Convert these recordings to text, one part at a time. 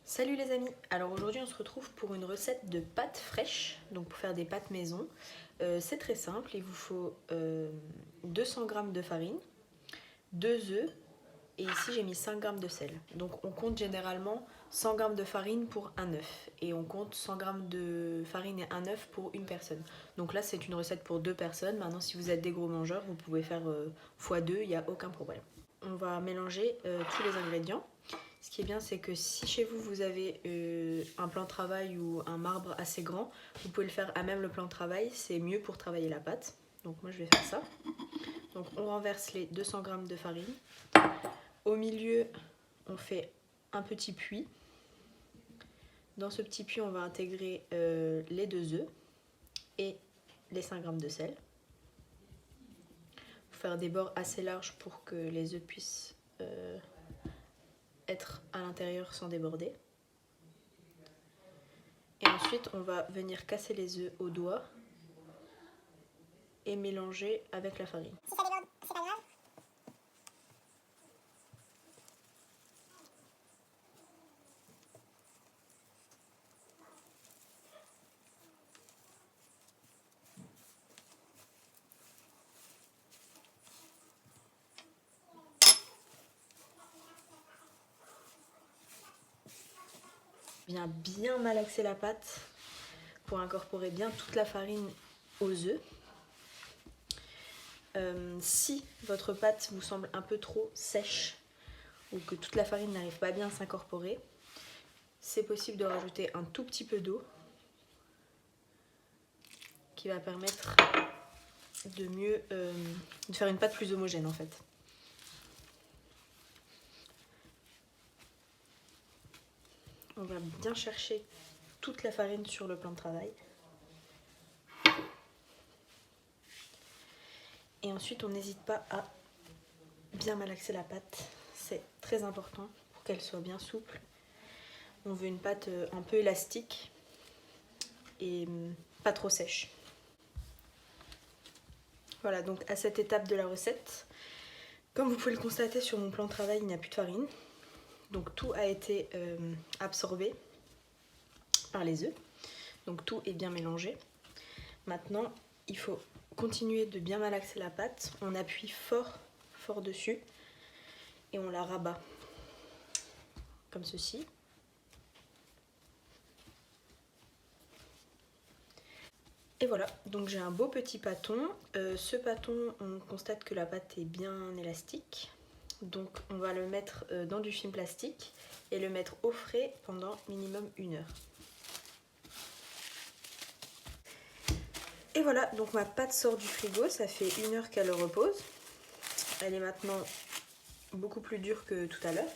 Salut les amis, alors aujourd'hui on se retrouve pour une recette de pâtes fraîches, donc pour faire des pâtes maison. C'est très simple, il vous faut 200 g de farine, 2 œufs et ici j'ai mis 5 g de sel. Donc on compte généralement 100 g de farine pour un œuf et on compte 100 g de farine et un œuf pour une personne. Donc là c'est une recette pour 2 personnes, maintenant si vous êtes des gros mangeurs vous pouvez faire x2, il n'y a aucun problème. On va mélanger tous les ingrédients. Ce qui est bien, c'est que si chez vous, vous avez un plan de travail ou un marbre assez grand, vous pouvez le faire à même le plan de travail. C'est mieux pour travailler la pâte. Donc moi, je vais faire ça. Donc on renverse les 200 g de farine. Au milieu, on fait un petit puits. Dans ce petit puits, on va intégrer les 2 œufs et les 5 g de sel. Faut faire des bords assez larges pour que les œufs puissent être à l'intérieur sans déborder. Et ensuite, on va venir casser les œufs au doigt et mélanger avec la farine. Si ça déborde, c'est pas grave. Bien malaxer la pâte pour incorporer bien toute la farine aux œufs. Si votre pâte vous semble un peu trop sèche ou que toute la farine n'arrive pas bien à s'incorporer, c'est possible de rajouter un tout petit peu d'eau qui va permettre de mieux de faire une pâte plus homogène en fait. On va bien chercher toute la farine sur le plan de travail. Et ensuite, on n'hésite pas à bien malaxer la pâte. C'est très important pour qu'elle soit bien souple. On veut une pâte un peu élastique et pas trop sèche. Voilà, donc à cette étape de la recette, comme vous pouvez le constater sur mon plan de travail, il n'y a plus de farine. Donc tout a été absorbé par les œufs. Donc tout est bien mélangé. Maintenant, il faut continuer de bien malaxer la pâte. On appuie fort, fort dessus et on la rabat comme ceci. Et voilà, donc j'ai un beau petit pâton. Ce pâton, on constate que la pâte est bien élastique. Donc on va le mettre dans du film plastique et le mettre au frais pendant minimum 1 heure. Et voilà, donc ma pâte sort du frigo, ça fait 1 heure qu'elle repose. Elle est maintenant beaucoup plus dure que tout à l'heure.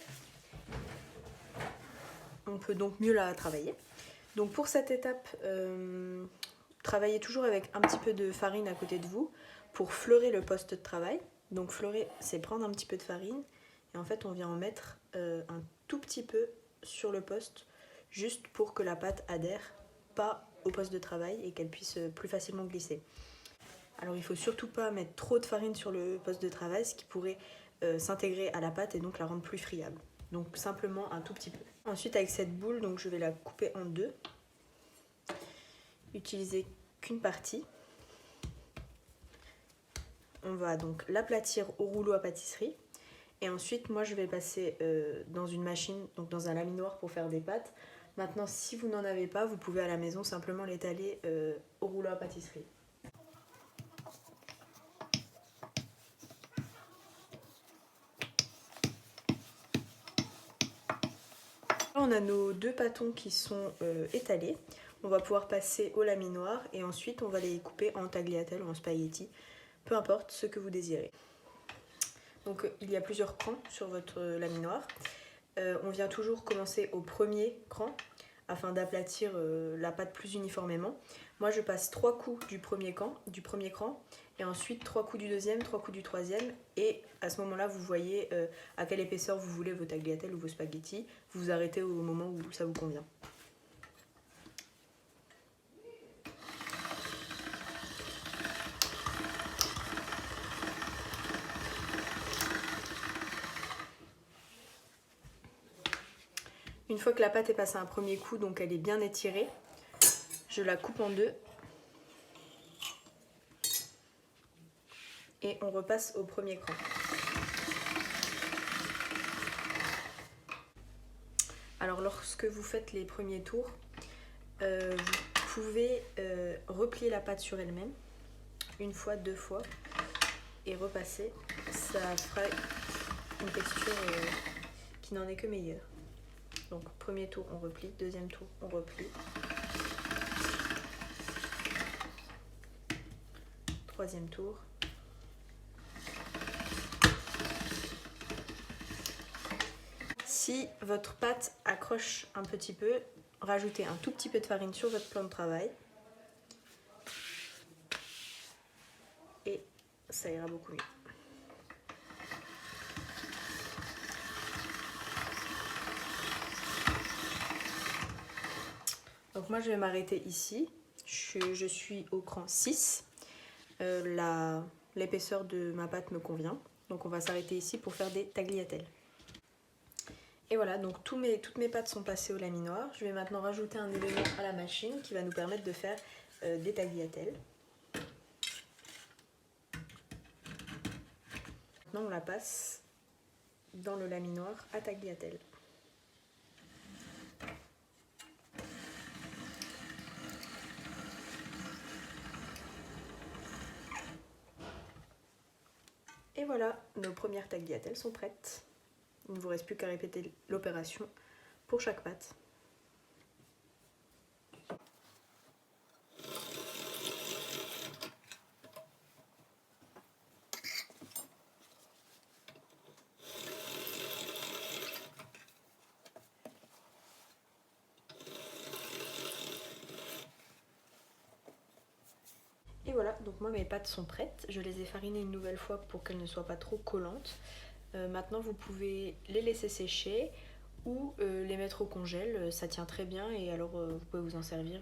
On peut donc mieux la travailler. Donc pour cette étape, travaillez toujours avec un petit peu de farine à côté de vous pour fleurer le poste de travail. Donc fleurer, c'est prendre un petit peu de farine et en fait on vient en mettre un tout petit peu sur le poste juste pour que la pâte adhère pas au poste de travail et qu'elle puisse plus facilement glisser. Alors il ne faut surtout pas mettre trop de farine sur le poste de travail, ce qui pourrait s'intégrer à la pâte et donc la rendre plus friable. Donc simplement un tout petit peu. Ensuite avec cette boule, donc je vais la couper en deux. Utiliser qu'une partie. On va donc l'aplatir au rouleau à pâtisserie. Et ensuite, moi je vais passer dans une machine, donc dans un laminoir pour faire des pâtes. Maintenant, si vous n'en avez pas, vous pouvez à la maison simplement l'étaler au rouleau à pâtisserie. Là, on a nos 2 pâtons qui sont étalés. On va pouvoir passer au laminoir et ensuite on va les couper en tagliatelle ou en spaghetti, peu importe ce que vous désirez. Donc il y a plusieurs crans sur votre laminoir. On vient toujours commencer au premier cran afin d'aplatir la pâte plus uniformément. Moi je passe 3 coups du premier cran et ensuite 3 coups du deuxième, 3 coups du troisième et à ce moment-là vous voyez à quelle épaisseur vous voulez vos tagliatelles ou vos spaghettis. Vous vous arrêtez au moment où ça vous convient. Une fois que la pâte est passée un premier coup, donc elle est bien étirée, je la coupe en deux. Et on repasse au premier cran. Alors lorsque vous faites les premiers tours, vous pouvez replier la pâte sur elle-même, une fois, deux fois, et repasser. Ça fera une texture qui n'en est que meilleure. Donc premier tour on replie, deuxième tour on replie, troisième tour. Si votre pâte accroche un petit peu, rajoutez un tout petit peu de farine sur votre plan de travail et ça ira beaucoup mieux. Donc moi je vais m'arrêter ici, je suis au cran 6, l'épaisseur de ma pâte me convient, donc on va s'arrêter ici pour faire des tagliatelles. Et voilà, donc toutes mes pâtes sont passées au laminoir. Je vais maintenant rajouter un élément à la machine qui va nous permettre de faire des tagliatelles. Maintenant on la passe dans le laminoir à tagliatelle. Et voilà, nos premières tagliatelles sont prêtes. Il ne vous reste plus qu'à répéter l'opération pour chaque pâte. Et voilà, donc moi mes pâtes sont prêtes. Je les ai farinées une nouvelle fois pour qu'elles ne soient pas trop collantes. Maintenant vous pouvez les laisser sécher ou les mettre au congèle, ça tient très bien et alors vous pouvez vous en servir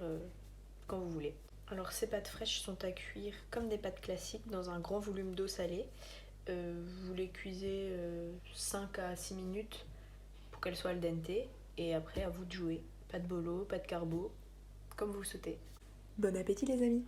quand vous voulez. Alors ces pâtes fraîches sont à cuire comme des pâtes classiques dans un grand volume d'eau salée. Vous les cuisez 5 à 6 minutes pour qu'elles soient al dente et après à vous de jouer. Pas de bolo, pas de carbo, comme vous le souhaitez. Bon appétit les amis!